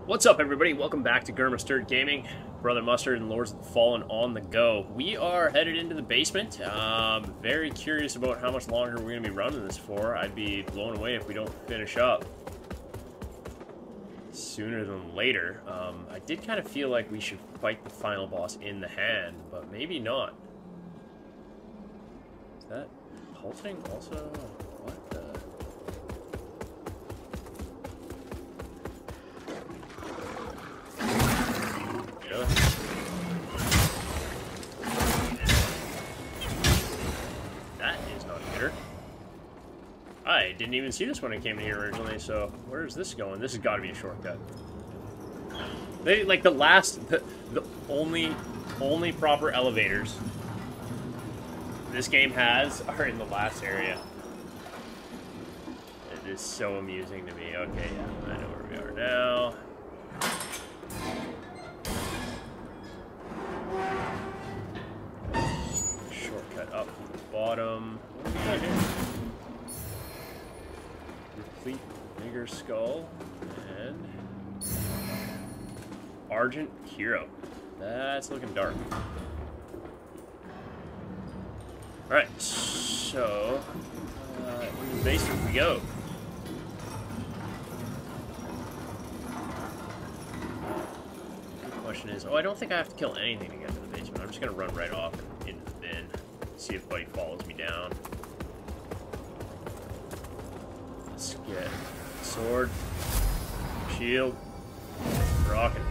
What's up, everybody? Welcome back to Grr-Must-Errd Gaming. Brother Mustard and Lords of the Fallen on the go. We are headed into the basement. Very curious about how much longer we're going to be running this for. I'd be blown away if we don't finish up sooner than later. I did kind of feel like we should fight the final boss in the hand, but maybe not. Is that halting also? What the... That is not a hitter. I didn't even see this when I came in here originally, so where's this going? This has got to be a shortcut. They, like, the only proper elevators this game has are in the last area. It is so amusing to me. Okay, yeah, I know where we are now. Shortcut up from the bottom. What do we got here? Replete Nigger Skull and Argent Hero. That's looking dark. Alright, so in the basement we go. The question is, I don't think I have to kill anything to get to the basement. I'm just gonna run right off and into the bin. See if Buddy follows me down. Let's get sword, shield, rocking.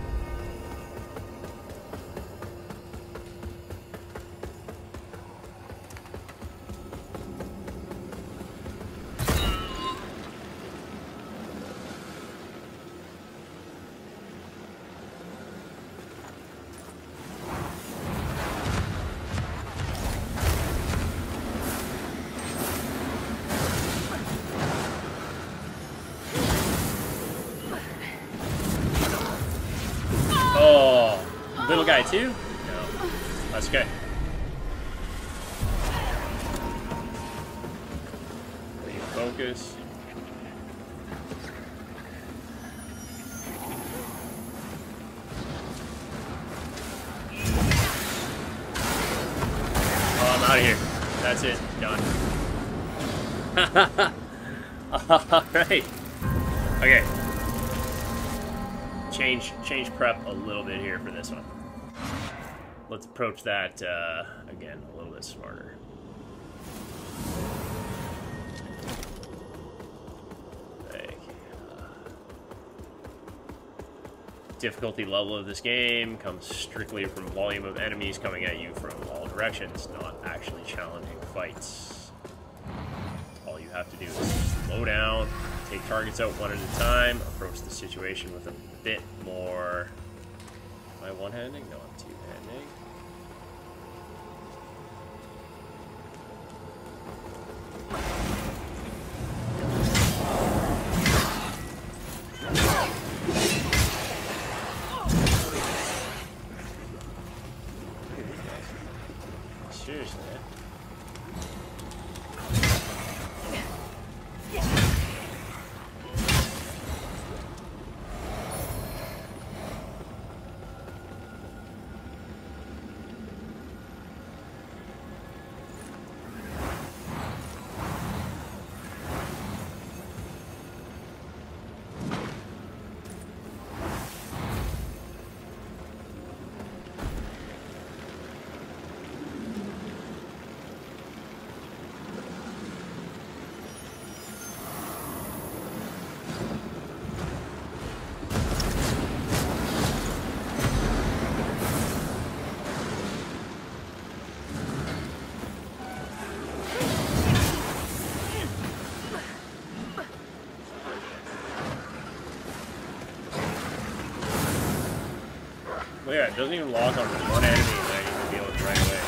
Little guy too? No. That's okay. Focus. Oh, I'm out of here. That's it. Done. Alright. Okay. Change prep a little bit here for this one. Let's approach that again a little bit smarter. Like, difficulty level of this game comes strictly from volume of enemies coming at you from all directions, not actually challenging fights. All you have to do is slow down, take targets out one at a time, approach the situation with a bit more... Am I one-handing? No, I'm two-handing. Seriously, eh? Well, yeah, it doesn't even lock on one enemy that you can deal with right away.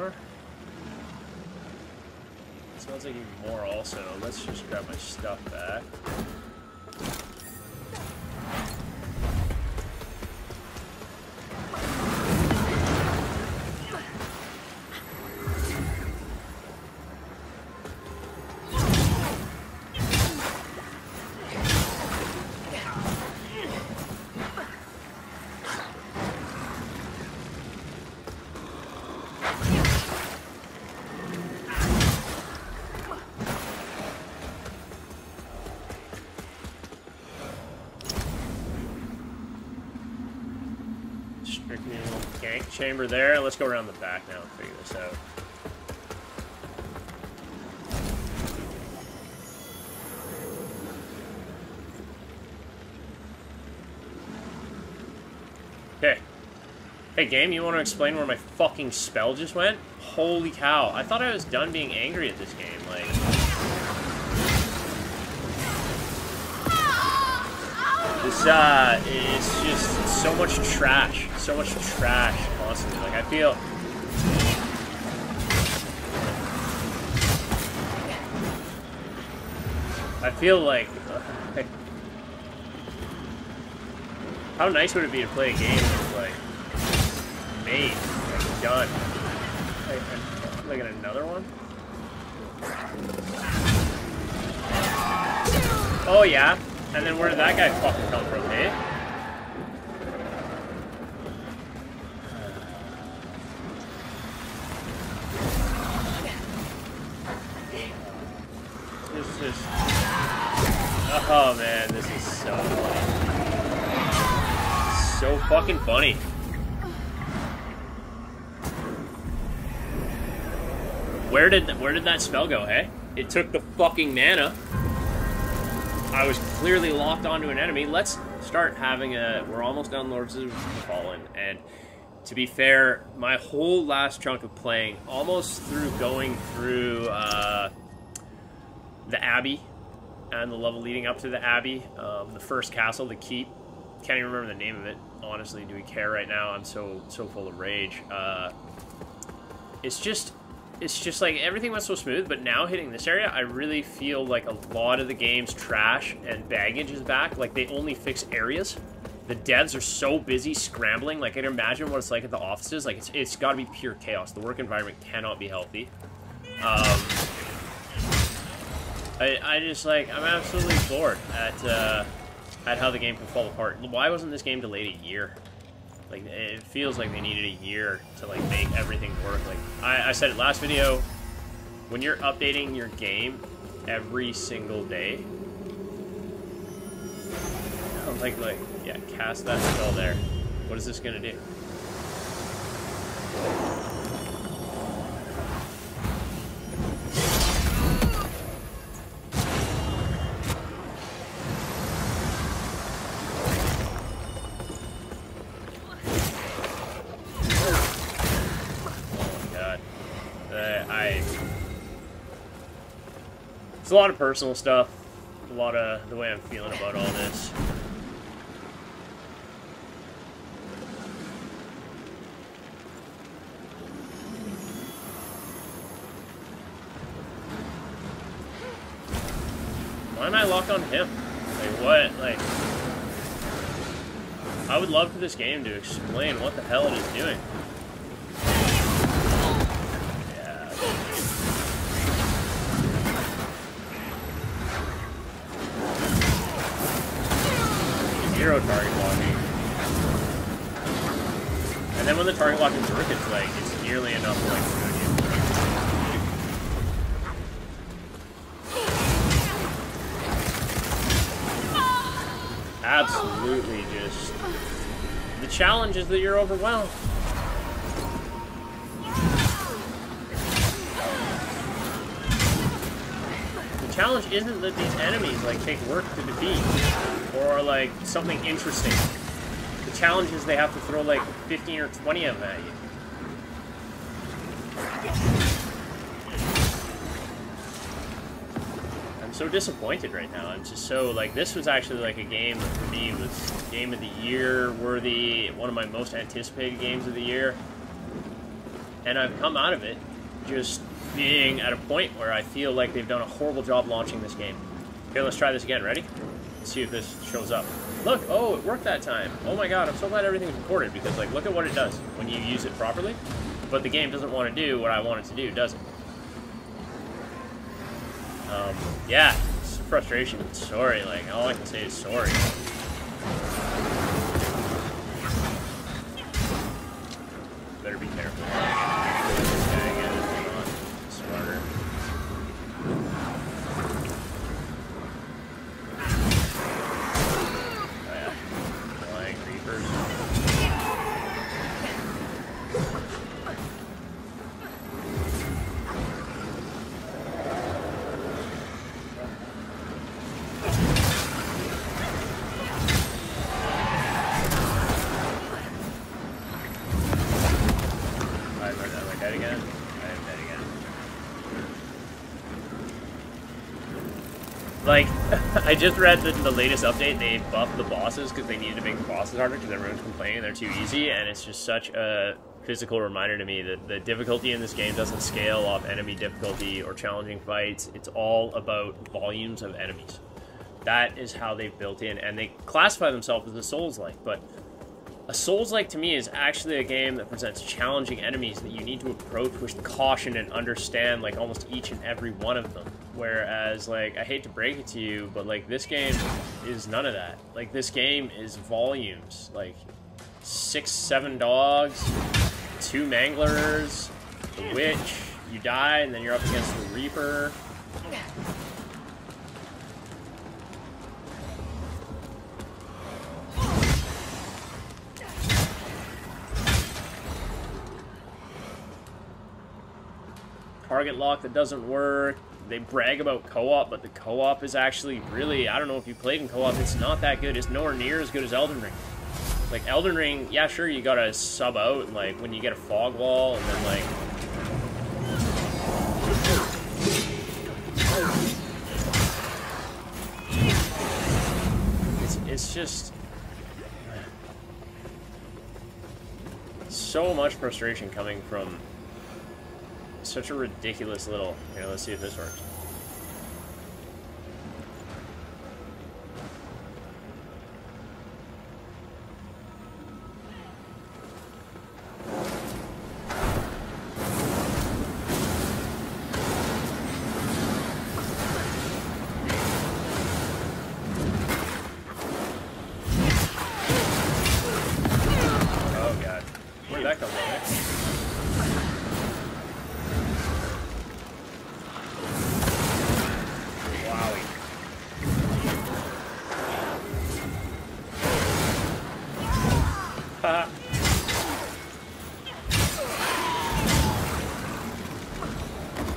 more? It smells like even more also. Let's just grab my stuff back. Gank chamber there. Let's go around the back now and figure this out. Okay. Hey game, you want to explain where my fucking spell just went? Holy cow. I thought I was done being angry at this game. Like... This, it's just so much trash. So much trash constantly. Like, I feel... like... how nice would it be to play a game that's, like, made, like, done? Like, at another one? Oh, yeah? And then where did that guy fucking come from, eh? This is... Oh, man, this is so funny. So fucking funny. Where did that spell go, hey? It took the fucking mana. I was clearly locked onto an enemy. Let's start having a... We're almost done Lords of the Fallen, and to be fair, my whole last chunk of playing, almost through going through the Abbey and the level leading up to the Abbey, the first castle, the keep. Can't even remember the name of it. Honestly, do we care right now? I'm so full of rage. It's just like everything went so smooth, but now hitting this area, I really feel like a lot of the game's trash and baggage is back. Like, they only fix areas. The devs are so busy scrambling. Like, I can imagine what it's like at the offices. Like, it's got to be pure chaos. The work environment cannot be healthy. I just, like, I'm absolutely floored at how the game can fall apart. Why wasn't this game delayed a year? Like, it feels like they needed a year to, like, make everything work. Like, I said it last video, when you're updating your game every single day, like, yeah, cast that spell there. What is this gonna do? It's a lot of personal stuff, a lot of the way I'm feeling about all this. Why am I locked on him? Like, what? Like, I would love for this game to explain what the hell it is doing. Zero target blocking. And then when the target lock is working, it's like, it's nearly enough to like ruin you. Absolutely just... The challenge is that you're overwhelmed. The challenge isn't that these enemies like take work to defeat or like something interesting. The challenge is they have to throw like 15 or 20 of them at you. I'm so disappointed right now. I'm just so like, this was actually like a game that for me was game of the year worthy, one of my most anticipated games of the year. And I've come out of it just being at a point where I feel like they've done a horrible job launching this game. Okay, let's try this again. Ready? Let's see if this shows up. Look, oh, it worked that time. Oh my god, I'm so glad everything's recorded, because, like, look at what it does when you use it properly. But the game doesn't want to do what I want it to do, does it? Yeah, it's frustration. Sorry, like, all I can say is sorry. Better be careful. Smarter. Oh yeah, flying reapers. Like, I just read that in the latest update, they buffed the bosses because they needed to make the bosses harder because everyone's complaining they're too easy, and it's just such a physical reminder to me that the difficulty in this game doesn't scale off enemy difficulty or challenging fights. It's all about volumes of enemies. That is how they've built in, and they classify themselves as a Souls-like, but a Souls-like to me is actually a game that presents challenging enemies that you need to approach with caution and understand, like, almost each and every one of them. Whereas, like, I hate to break it to you, but, like, this game is none of that. Like, this game is volumes. Like, 6, 7 dogs, 2 manglers, the witch, you die, and then you're up against the reaper. Target lock that doesn't work. They brag about co-op, but the co-op is actually really, I don't know if you played in co-op, it's not that good. It's nowhere near as good as Elden Ring. Like, Elden Ring, yeah, sure, you gotta sub out, like, when you get a fog wall, and then, like... It's just... so much frustration coming from such a ridiculous little... Here, let's see if this works. Oh god. Where did that come from, eh?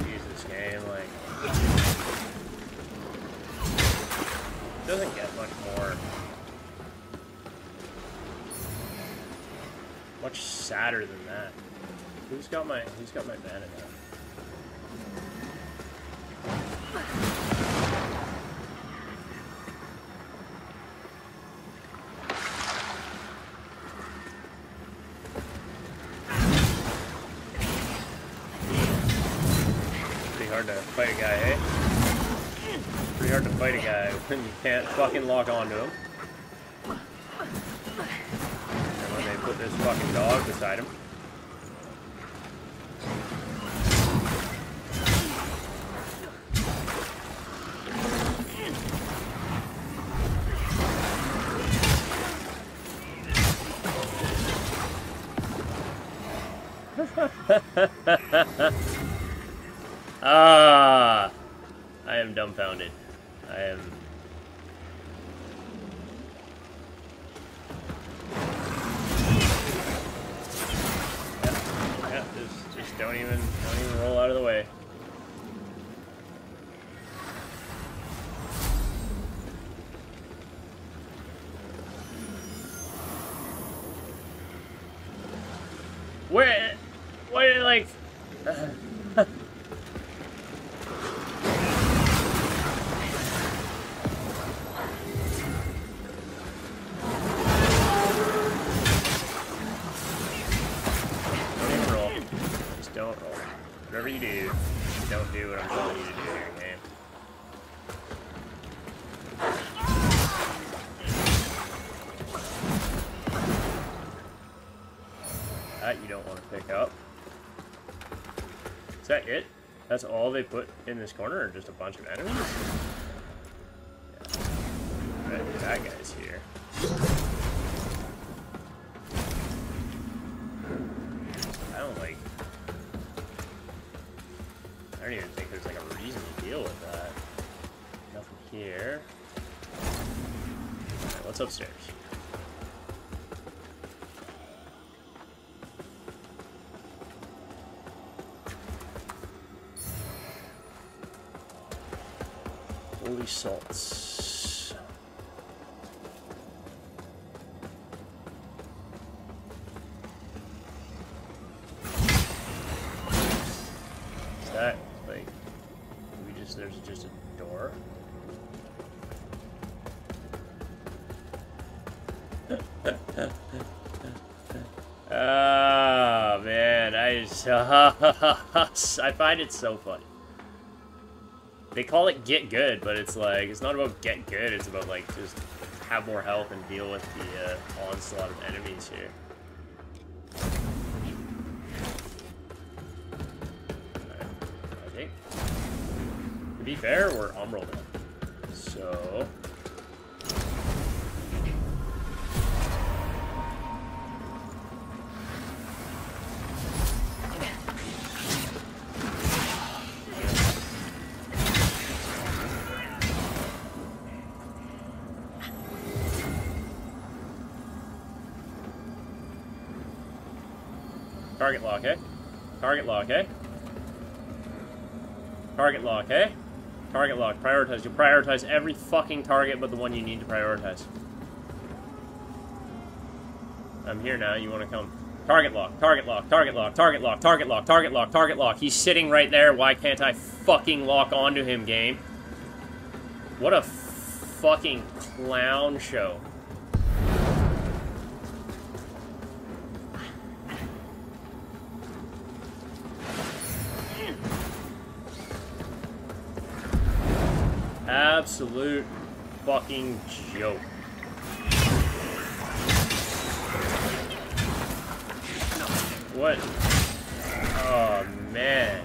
Jesus, game, like, doesn't get much more, much sadder than that. Who's got my mana now? Hard to fight a guy, eh? Pretty hard to fight a guy when you can't fucking lock onto him. And when they put this fucking dog beside him. Ah, I am dumbfounded. I am... Yeah, just don't even roll out of the way. Where, like... Whatever you do, don't do what I'm telling you to do here, game. That you don't want to pick up. Is that it? That's all they put in this corner, or just a bunch of enemies? Yeah. Right, that guy's here. I don't even think there's like a reason to deal with that. Nothing here. Alright, what's upstairs? Holy salts. Is that like there's just a door? Oh man, I find it so funny. They call it get good, but it's like, it's not about get good, it's about like just have more health and deal with the onslaught of enemies here. Right. I think, to be fair, we're umbral now. So... Target lock, eh? Target lock, eh? Target lock, eh? Target lock. Prioritize. You prioritize every fucking target but the one you need to prioritize. I'm here now. You want to come? Target lock. Target lock. Target lock. Target lock. Target lock. Target lock. Target lock. He's sitting right there. Why can't I fucking lock onto him, game? What a fucking clown show. Absolute fucking joke. What? Oh, man.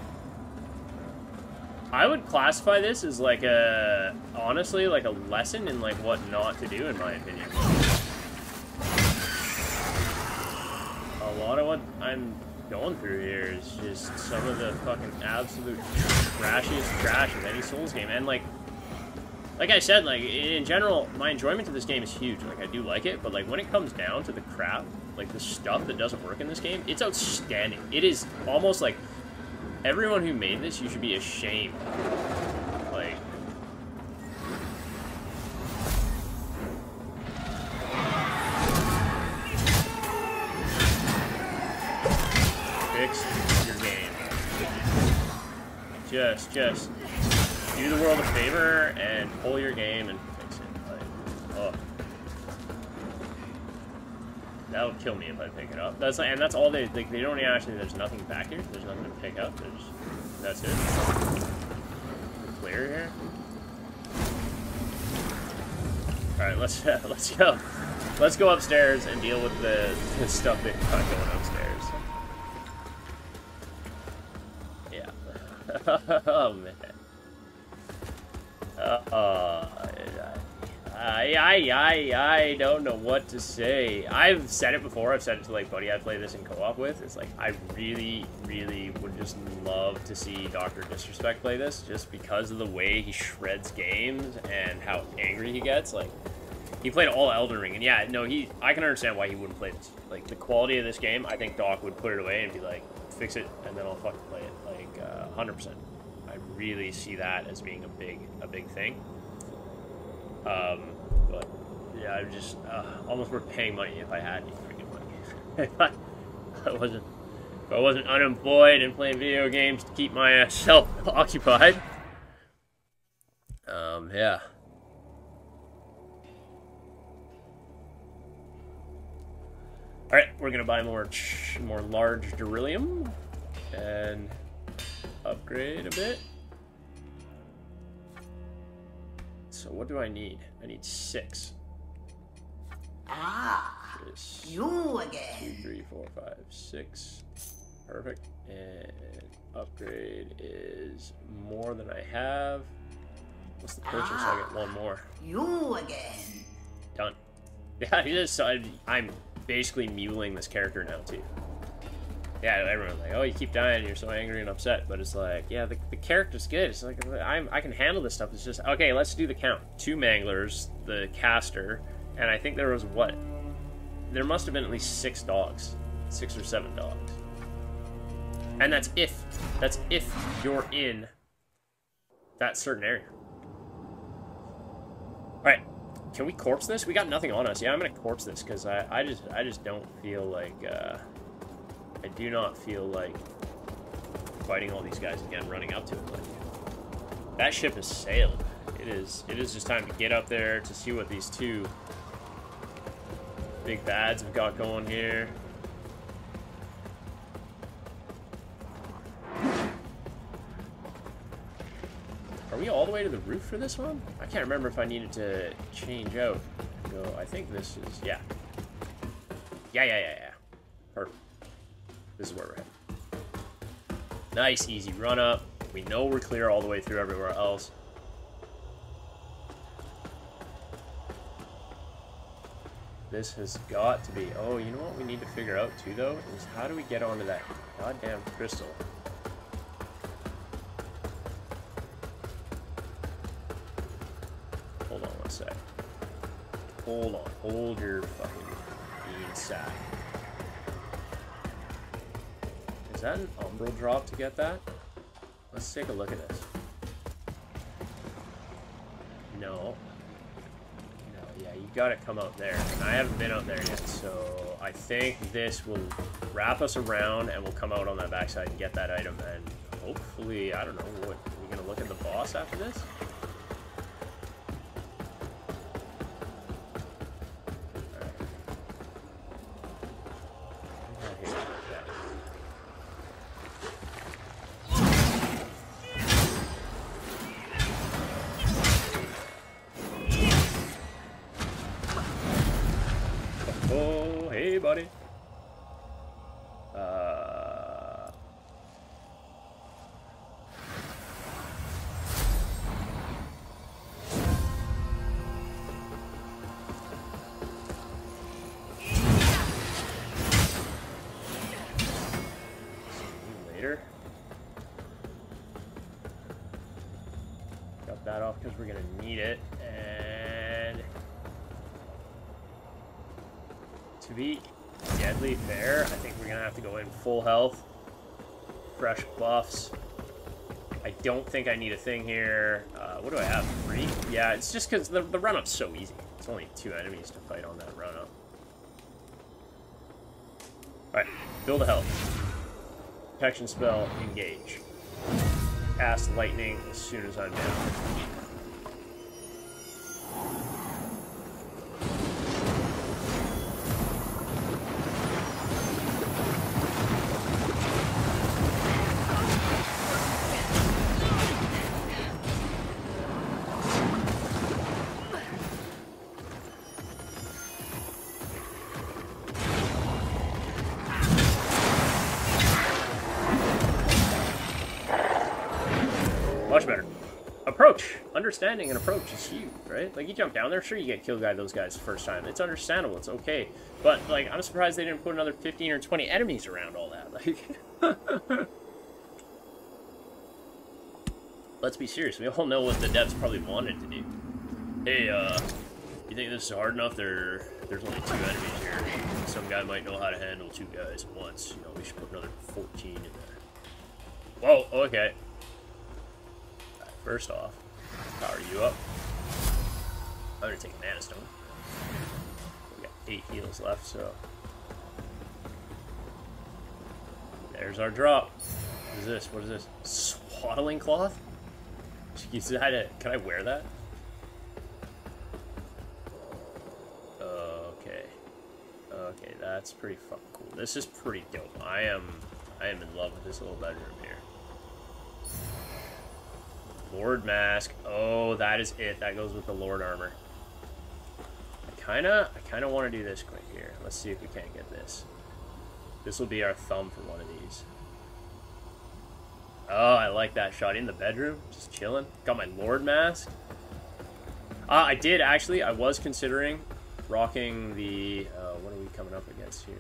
I would classify this as like a, honestly, like a lesson in like what not to do, in my opinion. A lot of what I'm going through here is just some of the fucking absolute trashiest trash of any Souls game. And like I said, like, in general, my enjoyment of this game is huge. Like, I do like it, but, like, when it comes down to the crap, like, the stuff that doesn't work in this game, it's outstanding. It is almost like, everyone who made this, you should be ashamed. Like... Fix your game. Just... do the world a favor and pull your game and fix it. Like, oh. That would kill me if I pick it up. That's like, and that's all they like. They don't actually. There's nothing back here. There's nothing to pick up. That's it. We're clear here. All right, let's go. Let's go upstairs and deal with the stuff they've got going upstairs. Yeah. Oh man. I don't know what to say. I've said it before. I've said it to like buddy I play this in co-op with. It's like I really would just love to see Dr. Disrespect play this, just because of the way he shreds games and how angry he gets. Like, he played all Elden Ring, and yeah, no, I can understand why he wouldn't play this. Like, the quality of this game, I think Doc would put it away and be like, fix it, and then I'll fucking play it. Like, 100%. I really see that as being a big thing. But yeah, I'm just almost worth paying money if I had any freaking money. if I wasn't unemployed and playing video games to keep myself occupied. Yeah. All right, we're gonna buy more large beryllium, and upgrade a bit. So what do I need? I need 6. You again. 2, 3, 4, 5, 6. Perfect. And upgrade is more than I have. What's the purchase? I get 1 more. You again. Done. Yeah, he just. I'm basically muling this character now too. Yeah, everyone's like, "Oh, you keep dying, you're so angry and upset." But it's like, yeah, the character's good. It's like I can handle this stuff. It's just okay. Let's do the count. 2 manglers, the caster, and I think there was what? There must have been at least 6 dogs, 6 or 7 dogs, and that's if you're in that certain area. All right. Can we corpse this? We got nothing on us. Yeah, I'm gonna corpse this because I just don't feel like I do not feel like fighting all these guys again, running up to it. Like, that ship has sailed. It is just time to get up there to see what these 2 big bads have got going here. Are we all the way to the roof for this one? I can't remember if I needed to change out. So I think this is, yeah. Yeah. Perfect. This is where we're headed. Nice, easy run up. We know we're clear all the way through everywhere else. This has got to be, oh, you know what we need to figure out too, though, is how do we get onto that goddamn crystal? Hold on one sec. Hold on. Hold your fucking bean sack. Is that an umbral drop to get that? Let's take a look at this. No. No, yeah, you gotta come out there. And I haven't been out there yet, so I think this will wrap us around and we'll come out on that backside and get that item. And hopefully, I don't know, what, are we gonna look at the boss after this? Buddy. Later. Got that off because we're gonna need it, and to be deadly fair, I think we're gonna have to go in full health, fresh buffs. I don't think I need a thing here. What do I have? 3? Yeah, it's just because the run-up's so easy. It's only 2 enemies to fight on that run-up. Alright, build a health. Protection spell, engage. Cast lightning as soon as I'm down. Much better. Approach. Understanding and approach is huge, right? Like, you jump down there, sure, you get killed by those guys the first time. It's understandable. It's okay. But, like, I'm surprised they didn't put another 15 or 20 enemies around all that. Like, let's be serious. We all know what the devs probably wanted to do. Hey, you think this is hard enough? There's only 2 enemies here. Some guy might know how to handle 2 guys at once. You know, we should put another 14 in there. Whoa, okay. First off, power you up. I'm gonna take a mana stone. We got 8 heals left, so there's our drop. What is this? What is this? Swaddling cloth? Can I wear that? Okay. Okay, that's pretty fucking cool. This is pretty dope. I am in love with this little bedroom here. Lord mask. Oh, that is it. That goes with the Lord armor. I kinda want to do this quick here. Let's see if we can't get this. This will be our thumb for one of these. Oh, I like that shot in the bedroom, just chilling. Got my Lord mask. I did actually. I was considering rocking the. What are we coming up against here?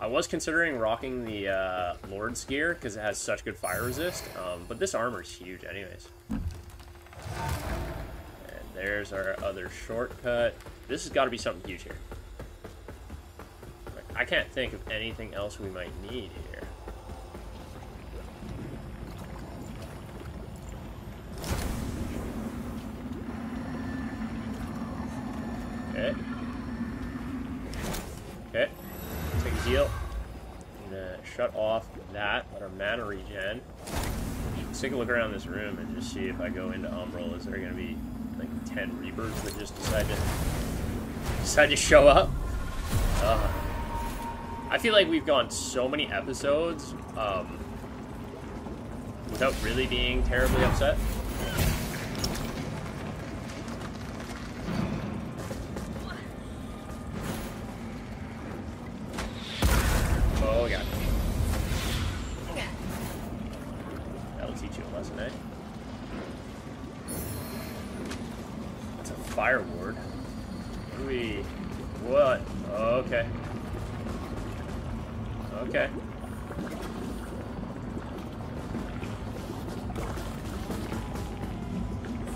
I was considering rocking the Lord's gear because it has such good fire resist. But this armor is huge, anyways. And there's our other shortcut. This has got to be something huge here. I can't think of anything else we might need here. Okay. Okay. Take a deal. I'm gonna shut off that, let our mana regen. Let's take a look around this room and just see if I go into Umbral. Is there gonna be like 10 Reapers that just decide to show up? I feel like we've gone so many episodes without really being terribly upset. Oh, yeah. That'll teach you a lesson, eh? It's a fire ward. What? Okay. Okay.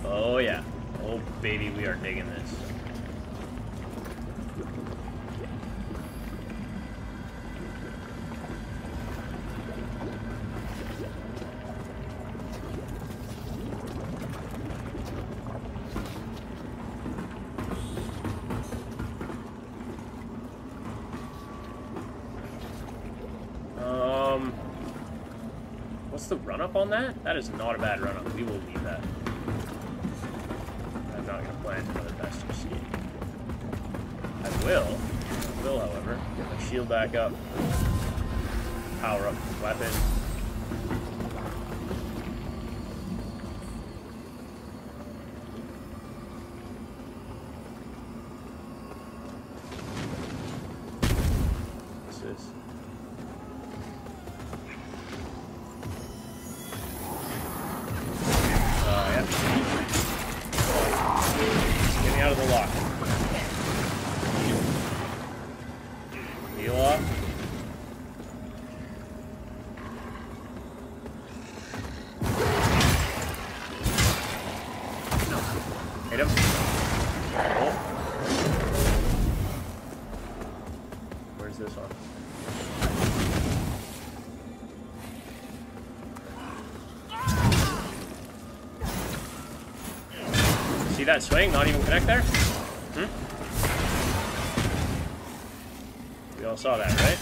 Oh, yeah. Oh, baby, we are digging this. What's the run-up on that? That is not a bad run-up. We will leave that. I'm not going to plant another Master Seed. I will, however, get my shield back up. Power up the weapon. What's this? Out of the lock. Heal up. Hit him. Oh. Where's this one? See that swing? Not even connect there? We all saw that, right?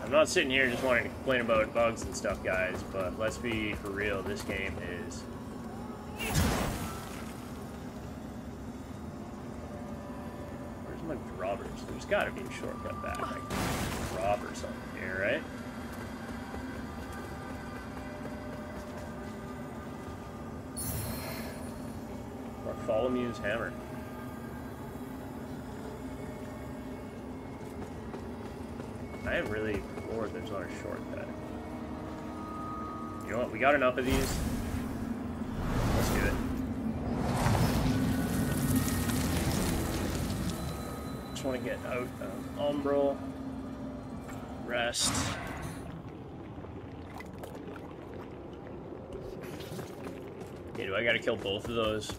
I'm not sitting here just wanting to complain about bugs and stuff, guys, but let's be for real, this game is... Where's my robbers? There's gotta be a shortcut back. I can rob or something here, right? Bartholomew's hammer. I am really bored there's not a shortcut. You know what? We got enough of these. Let's do it. Just want to get out of Umbral. Rest. Okay, do I gotta kill both of those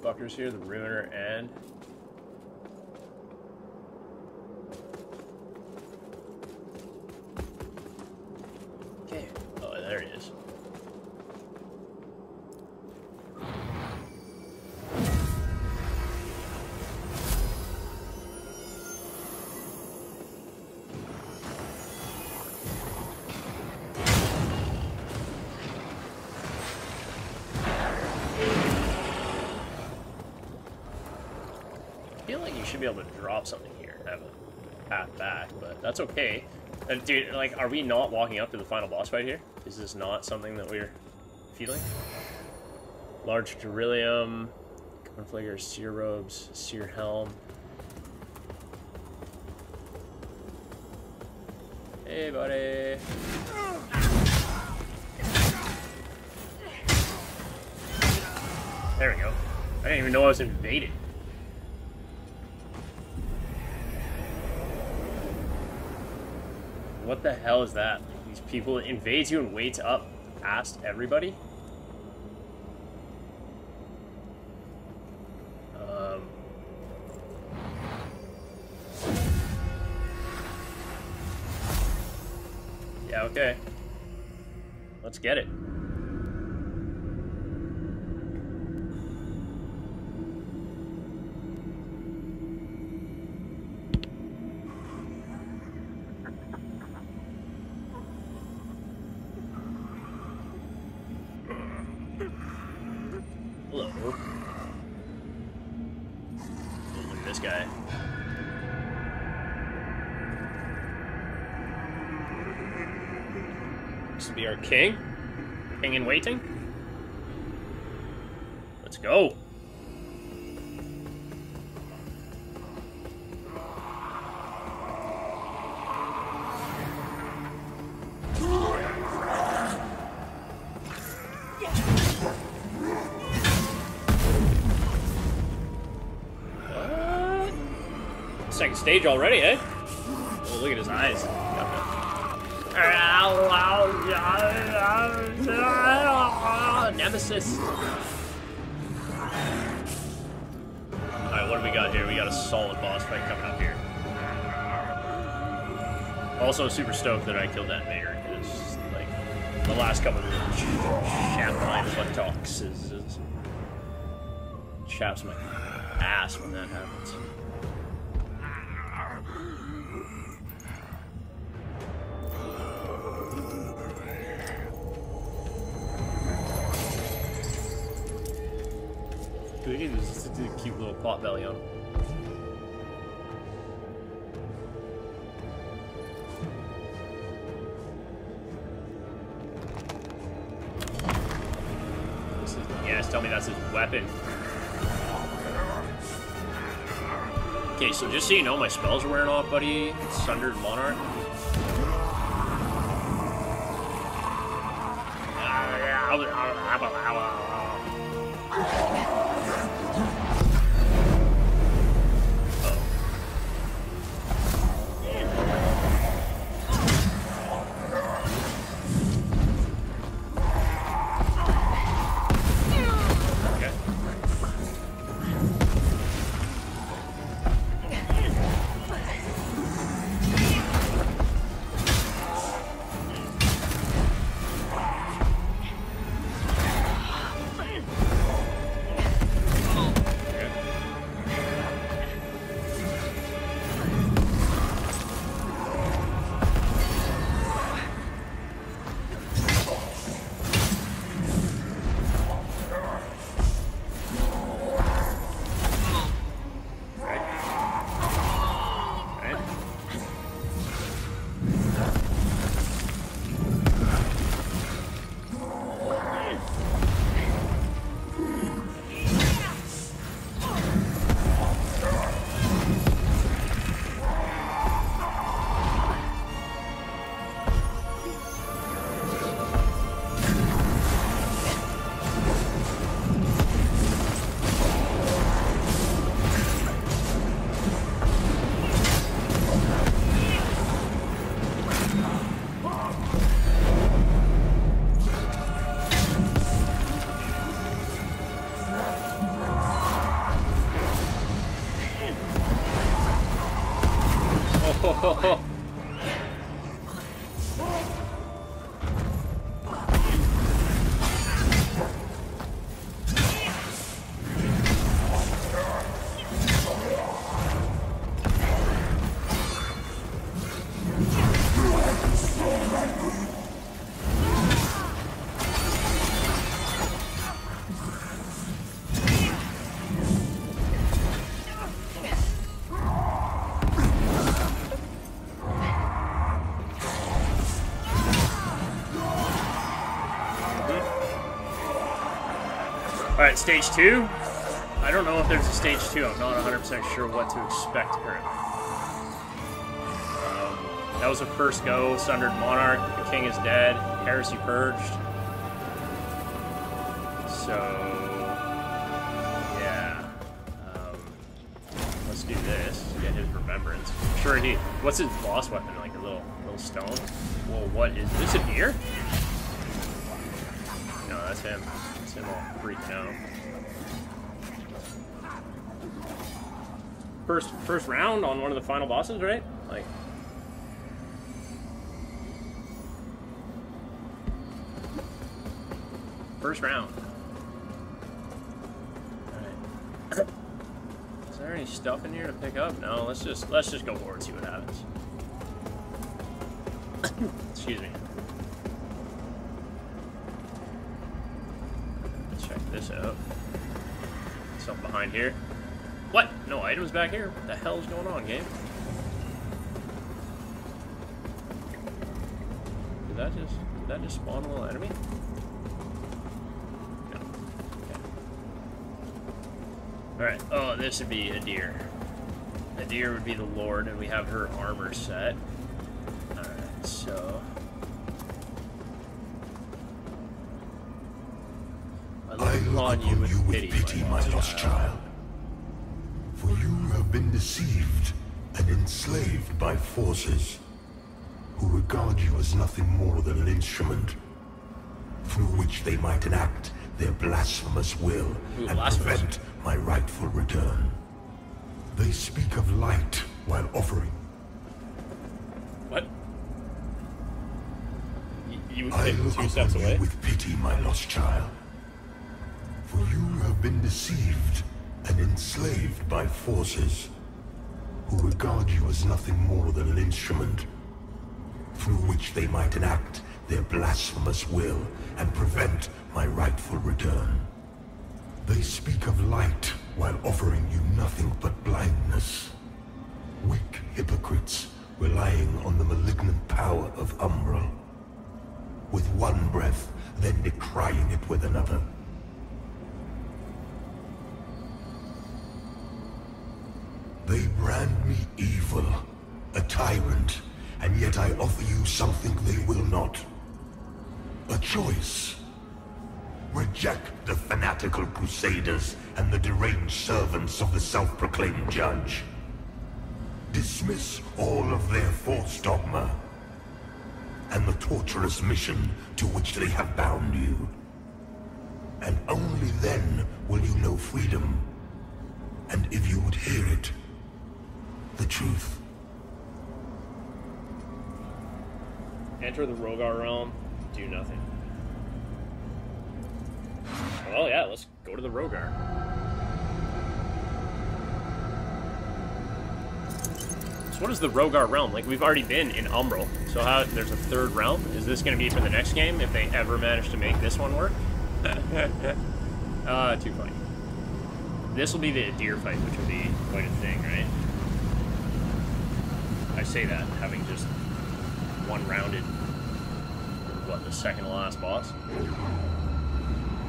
fuckers here? The Ruiner and... Okay. Oh, there it is. I feel like you should be able to drop something here and have a path back, but that's okay. Dude, like, are we not walking up to the final boss fight here? Is this not something that we're feeling? Large Beryllium, Cornflaker, Seer Robes, Seer Helm. Hey, buddy. There we go. I didn't even know I was invaded. What the hell is that? Like, these people invade you and waits up past everybody? Yeah, okay. Let's get it. Hello. Oh, look at this guy. This will be our king. King in waiting. Let's go. Second stage already, eh? Oh, look at his eyes. Nemesis. Alright, what do we got here? We got a solid boss fight coming up here. Also super stoked that I killed that mayor, because, like, the last couple of champagne buttocks is chaps my ass when that happens. Look at this cute little pot belly on him. Yes, tell me that's his weapon. Okay, so just so you know, my spells are wearing off, buddy. Sundered Monarch. Alright, stage 2. I don't know if there's a stage 2. I'm not 100% sure what to expect currently. That was a first go. Sundered Monarch. The King is dead. Heresy purged. So, yeah. Let's do this. Get his remembrance. Sure, what's his boss weapon? Like a little stone? Whoa, what is this? A deer? No, that's him. That's him all freaking out. First round on one of the final bosses, right? Like. First round. Alright. Is there any stuff in here to pick up? No, let's just go forward and see what happens. Excuse me. Let's check this out. Something behind here. What? No items back here? What the hell is going on, game? Did that just spawn a little enemy? No. Okay. Alright. Oh, this would be a deer. A deer would be the Lord, and we have her armor set. Alright, so... I look upon you with pity, my lost child. For you have been deceived and enslaved by forces who regard you as nothing more than an instrument through which they might enact their blasphemous will and prevent my rightful return. They speak of light while offering. What? You I take look 2 steps upon away? you with pity, my lost child. For you have been deceived and enslaved by forces who regard you as nothing more than an instrument through which they might enact their blasphemous will and prevent my rightful return. They speak of light while offering you nothing but blindness. Weak hypocrites relying on the malignant power of Umbral. With one breath, then decrying it with another. They brand me evil, a tyrant, and yet I offer you something they will not. A choice. Reject the fanatical crusaders and the deranged servants of the self-proclaimed judge. Dismiss all of their false dogma and the torturous mission to which they have bound you. And only then will you know freedom. And if you would hear it, the truth. Enter the Rogar realm, do nothing. Well, yeah, let's go to the Rogar. So what is the Rogar realm? Like, we've already been in Umbral, so how, there's a third realm? Is this going to be for the next game, if they ever manage to make this one work? Too funny. This will be the deer fight, which will be quite a thing, right? I say that, having just one-rounded, what, the second to last boss?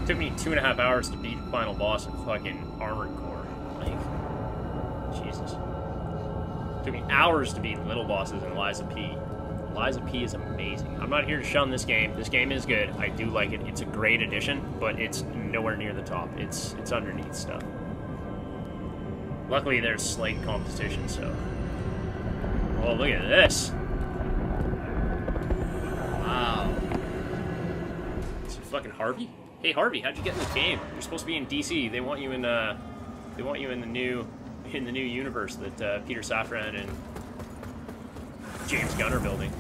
It took me 2.5 hours to beat the final boss in fucking Armored Core. Like, Jesus. It took me hours to beat little bosses in Liza P. Liza P is amazing. I'm not here to shun this game. This game is good. I do like it. It's a great addition, but it's nowhere near the top. It's underneath stuff. Luckily, there's slight competition, so... Oh, look at this. Wow. Is it fucking Harvey? Hey Harvey, how'd you get in this game? You're supposed to be in DC. They want you in the new universe that Peter Safran and James Gunn are building.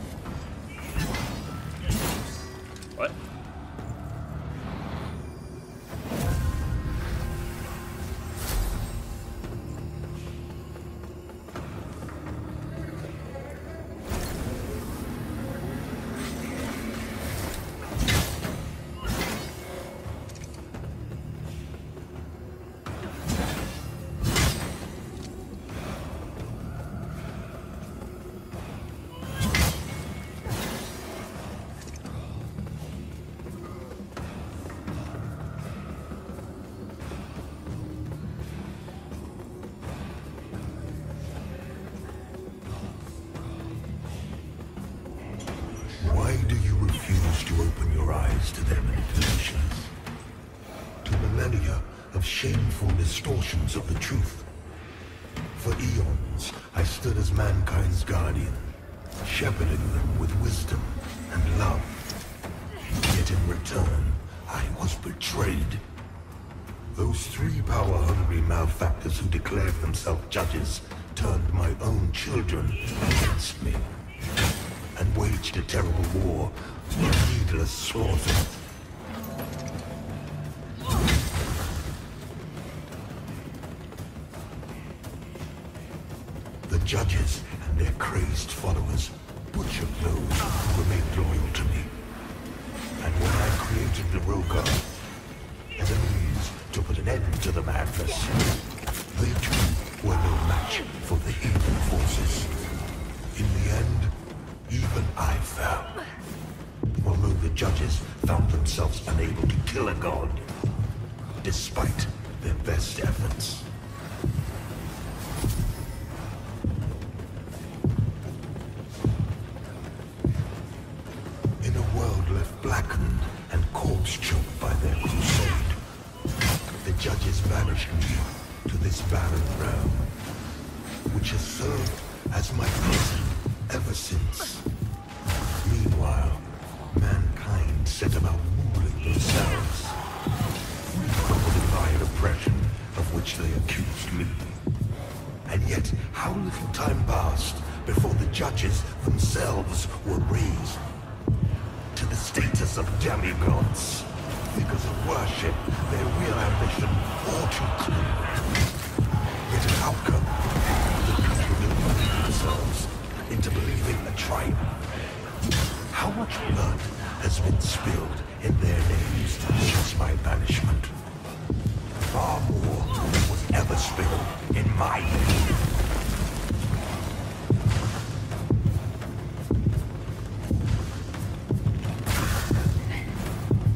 What? shameful distortions of the truth. For eons, I stood as mankind's guardian, shepherding them with wisdom and love. Yet in return, I was betrayed. Those three power-hungry malefactors who declared themselves judges turned my own children against me, and waged a terrible war of needless slaughter. The judges and their crazed followers butchered those who remained loyal to me. And when I created the Rogar as a means to put an end to the madness, they too were no match for the evil forces. In the end, even I fell. Although the judges found themselves unable to kill a god, despite their best efforts. In a world left blackened and corpse-choked by their crusade, the judges banished me to this barren realm, which has served as my prison ever since. Meanwhile, mankind set about ruling themselves, free from the divine oppression of which they accused me. And yet, how little time passed before the judges themselves were raised to the status of demigods, figures of worship, their real ambition all too clear. Yet an outcome, the people deluded themselves into believing a triumph. How much blood has been spilled in their names since my banishment? Far more than was ever spilled in my name.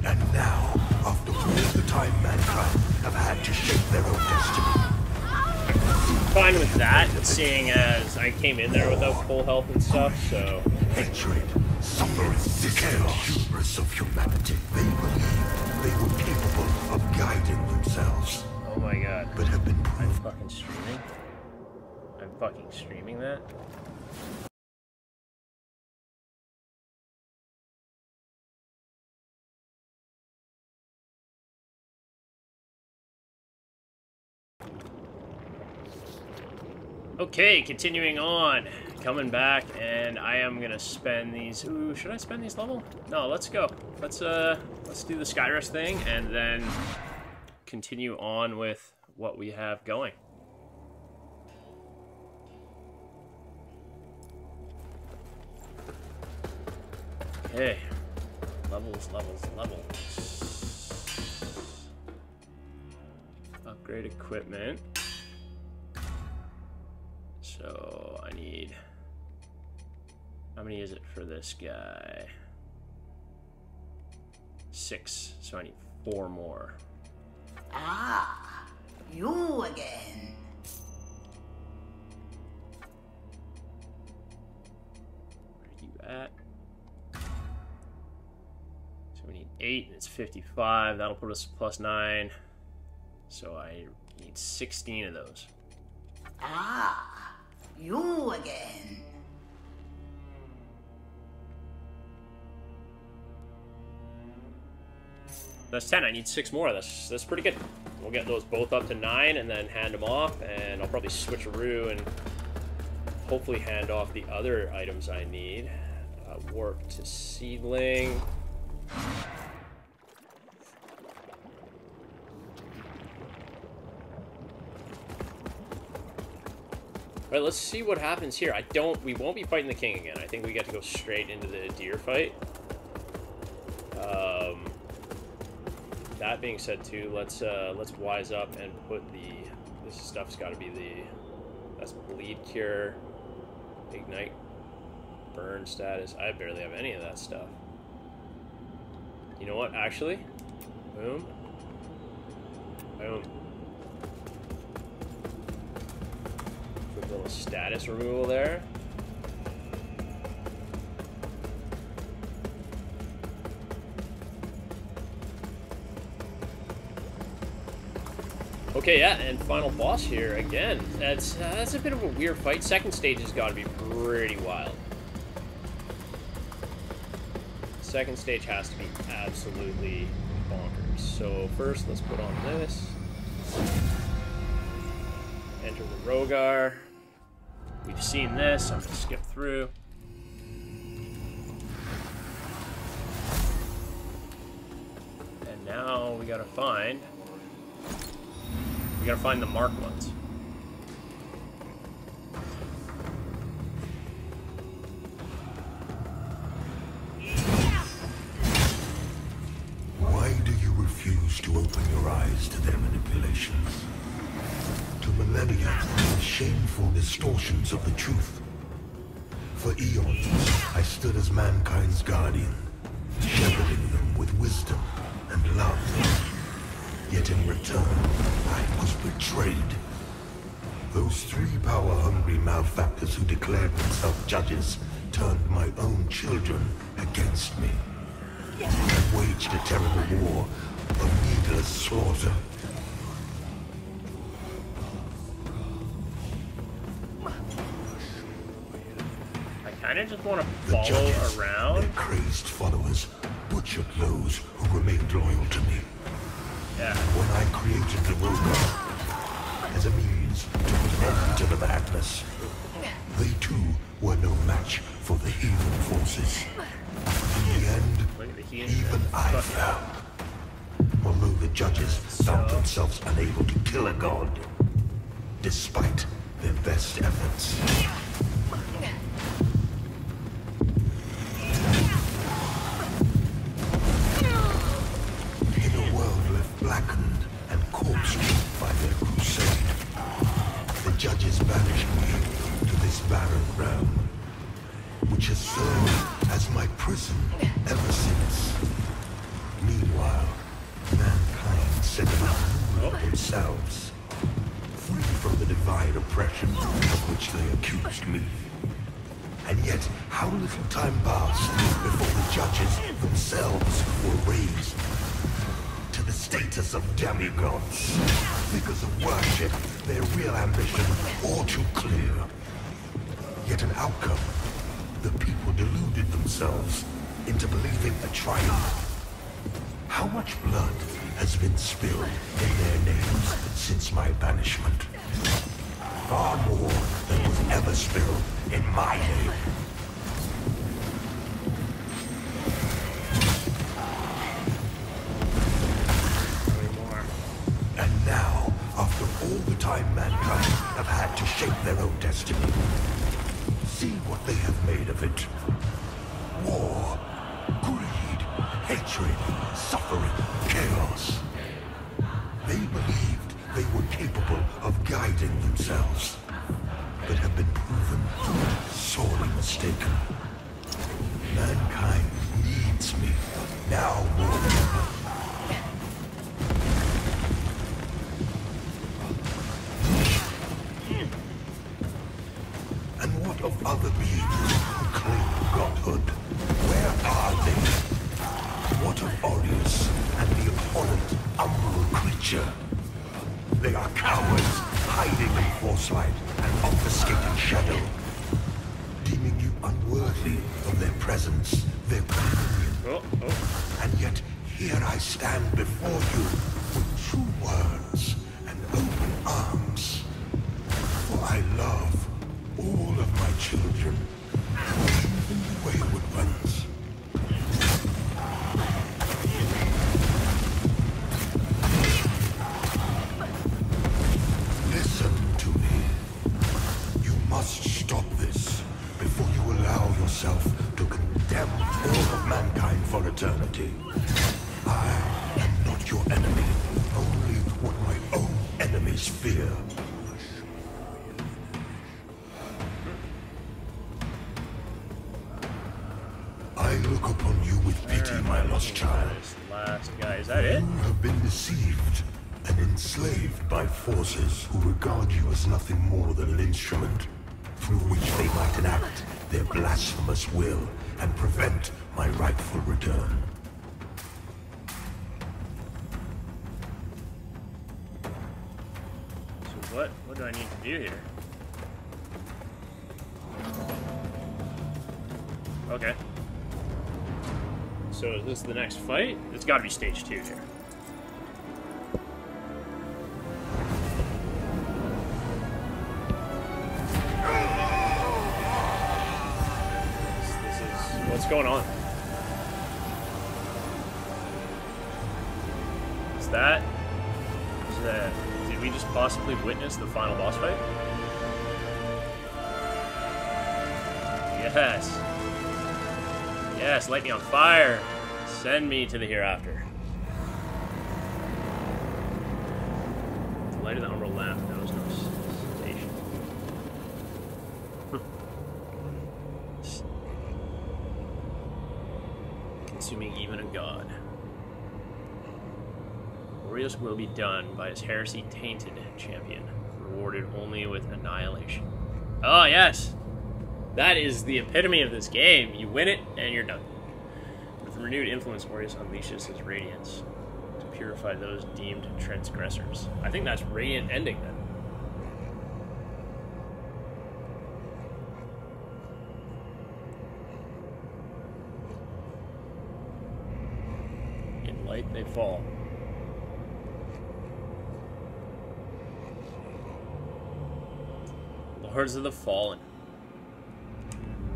And now, after all the time mankind have had to shape their own destiny, Fine with that, seeing as I came in there without full health and stuff, so... hatred, suffering, decay, hubris of humanity. They believed they were capable of guiding themselves, Oh my god. but have been I'm proved fucking streaming? I'm fucking streaming that? Okay, continuing on. Coming back, and I am gonna spend these... Ooh, should I spend these level? No, let's go. Let's do the Skyrest thing, and then continue on with what we have going. Okay. Levels, levels, levels. Upgrade equipment. So I need... How many is it for this guy? 6. So I need 4 more. Ah, you again. Where are you at? So we need 8, and it's 55. That'll put us plus 9. So I need 16 of those. Ah, you again. That's 10. I need 6 more. That's pretty good. We'll get those both up to 9 and then hand them off, and I'll probably switcheroo and hopefully hand off the other items I need. Warp to seedling. Alright, let's see what happens here. We won't be fighting the king again. I think we get to go straight into the deer fight. That being said, too, let's wise up and put this stuff's got to be that's bleed cure, ignite, burn status. I barely have any of that stuff. You know what? Actually, boom, boom. Quick little status removal there. Okay, yeah, and final boss here again. That's a bit of a weird fight. Second stage has got to be pretty wild. Second stage has to be absolutely bonkers. So first, let's put on this. Enter the Rogar. We've seen this. I'm gonna skip through. And now we gotta find the marked ones. Why do you refuse to open your eyes to their manipulations? To millennia of shameful distortions of the truth. For eons, I stood as mankind's guardian, shepherding them with wisdom and love. Yet in return, I was betrayed. Those three power-hungry malefactors who declared themselves judges turned my own children against me. And waged a terrible war of needless slaughter. I kind of just want to follow around. Their crazed followers butchered those who remained loyal to me. Yeah. When I created the Rogar as a means to put an end to the madness, they too were no match for the heathen forces. In the end, even I fell. Although the judges found themselves unable to kill a god, despite their best efforts. Blackened and corpse-choked by their crusade, the judges banished me to this barren realm, which has served as my prison ever since. Meanwhile, mankind set out to rule themselves, free from the divine oppression of which they accused me. And yet, how little time passed before the judges themselves were raised to the status of demigods, figures of worship, their real ambition all too clear. Yet an outcome, the people deluded themselves into believing a triumph. How much blood has been spilled in their names since my banishment? Far more than was ever spilled in my name. And now, after all the time mankind have had to shape their own destiny, see what they have made of it. War, greed, hatred, suffering, chaos. They believed they were capable of guiding themselves, but have been proven sorely mistaken. Mankind needs me, now more than ever. And what of other beings who claim godhood? Where are they? What of Aureus and the abhorrent umbral creature? They are cowards, hiding in foresight and obfuscating shadow, deeming you unworthy of their presence, their communion. And yet, here I stand before you with true words and open arms. For I love all of my children, even the wayward ones. Listen to me. You must stop this before you allow yourself to condemn all of mankind for eternity. I am not your enemy, only what my own enemies fear. I look upon you with pity, my lost child. Last guy, is that it? You have been deceived and enslaved by forces who regard you as nothing more than an instrument through which they might enact their blasphemous will and prevent my rightful return. do I need to do here? Okay. So is this the next fight? It's got to be stage 2 here. This is... What's going on? Is that... Did we just possibly witness the final boss fight? Yes. Yes, light me on fire. Send me to the hereafter. The light of the umbral lamp knows no cessation. Consuming even a god. Orius will be done by his heresy-tainted champion, rewarded only with annihilation. Oh, yes! That is the epitome of this game. You win it, and you're done. With renewed influence, Orius unleashes his radiance to purify those deemed transgressors. I think that's radiant ending, then. In light they fall. Lords of the Fallen.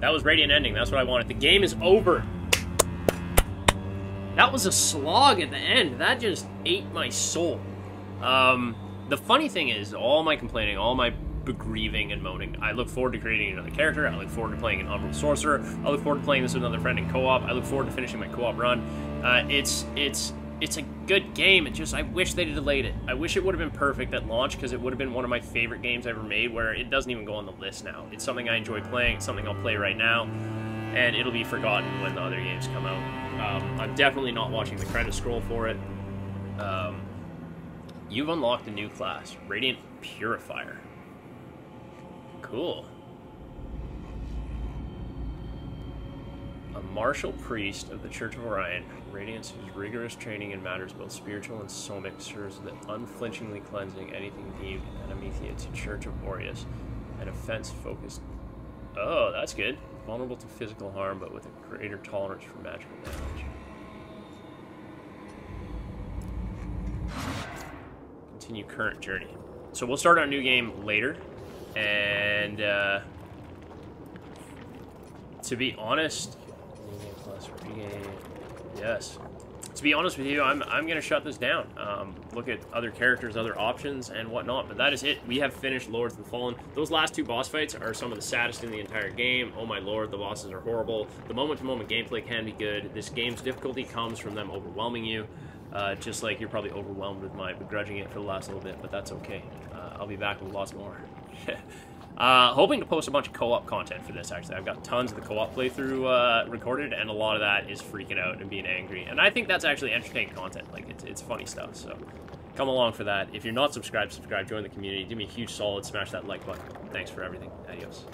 That was radiant ending. That's what I wanted. The game is over. That was a slog at the end. That just ate my soul. The funny thing is, all my complaining, all my begrieving and moaning, I look forward to creating another character. I look forward to playing an Umbral Sorcerer. I look forward to playing this with another friend in co-op. I look forward to finishing my co-op run. It's a good game. It just, I wish they delayed it. I wish it would have been perfect at launch, because it would have been one of my favorite games ever made, where it doesn't even go on the list now. It's something I enjoy playing. It's something I'll play right now, and it'll be forgotten when the other games come out. I'm definitely not watching the credit scroll for it. You've unlocked a new class, Radiant Purifier. Cool. A martial priest of the Church of Orion, Radiance, whose rigorous training in matters both spiritual and somic serves the unflinchingly cleansing anything deemed anathema to Church of Orius, an offense-focused... Oh, that's good. Vulnerable to physical harm, but with a greater tolerance for magical damage. Continue current journey. So we'll start our new game later, and to be honest, yes. To be honest with you, I'm gonna shut this down. Look at other characters, other options, and whatnot. But that is it. We have finished Lords of the Fallen. Those last 2 boss fights are some of the saddest in the entire game. Oh my lord, the bosses are horrible. The moment-to-moment gameplay can be good. This game's difficulty comes from them overwhelming you. Just like you're probably overwhelmed with my begrudging it for the last little bit, but that's okay. I'll be back with lots more. Hoping to post a bunch of co-op content for this, actually. I've got tons of the co-op playthrough recorded, and a lot of that is freaking out and being angry. And I think that's actually entertaining content. Like, it's funny stuff, so come along for that. If you're not subscribed, subscribe, join the community. Do me a huge solid, smash that like button. Thanks for everything. Adios.